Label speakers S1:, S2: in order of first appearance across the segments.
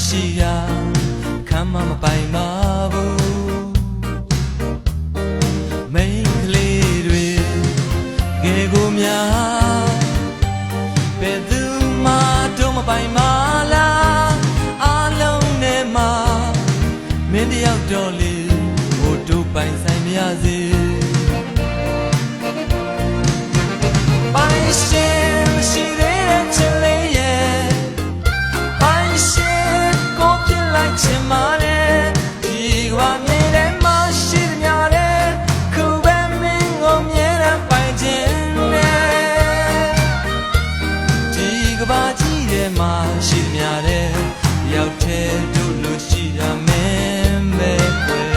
S1: ရှိရာခံမမပိုင်ပါဘူးမိန်းကလေးတွေငယ်ကိုများဘယ်သူမှတော့မပိုင်ပါလားအားလုံးနဲ့မှမင်းတယောက်တော့လေဟိုတို့ပိုင်ဆိုင်မရစေပိုင်ရှင်ရှိတဲ့ချစ်လေးရဲ့ပိုင်ရှင်ကိုပြလိုက်ချင်ပါနဲ့ဒီကမြင်တဲ့မရှိတဲ့ညာတဲ့ခုပဲမင်းကိုမြဲတမ်းပိုင်ခြင်းနဲ့ဒီကဘာကြီးထဲမှာရှိတဲ့ညာတဲ့ရောက်တဲ့တို့လို့ရှိတာမင်းပဲကွယ်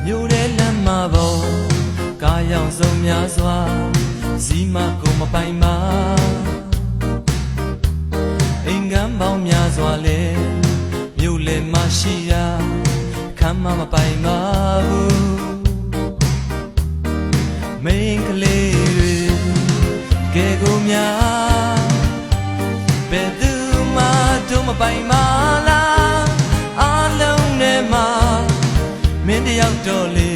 S1: မြို့ထဲလမ်းမပေါ်ကားရောင်စုံများစွာဇီမကိုမပိုင်ပါအင်္ဂမ်းပေါင်းများစွာလဲမြို့လယ်မရှိရာခံမမပိုင်ပါဘူးမိန်းကလေးတွေကဲကိုများဘယ်သူမှတို့မပိုင်ပါလားအားလုံးနဲ့မှမင်းတယောက်တော့လေ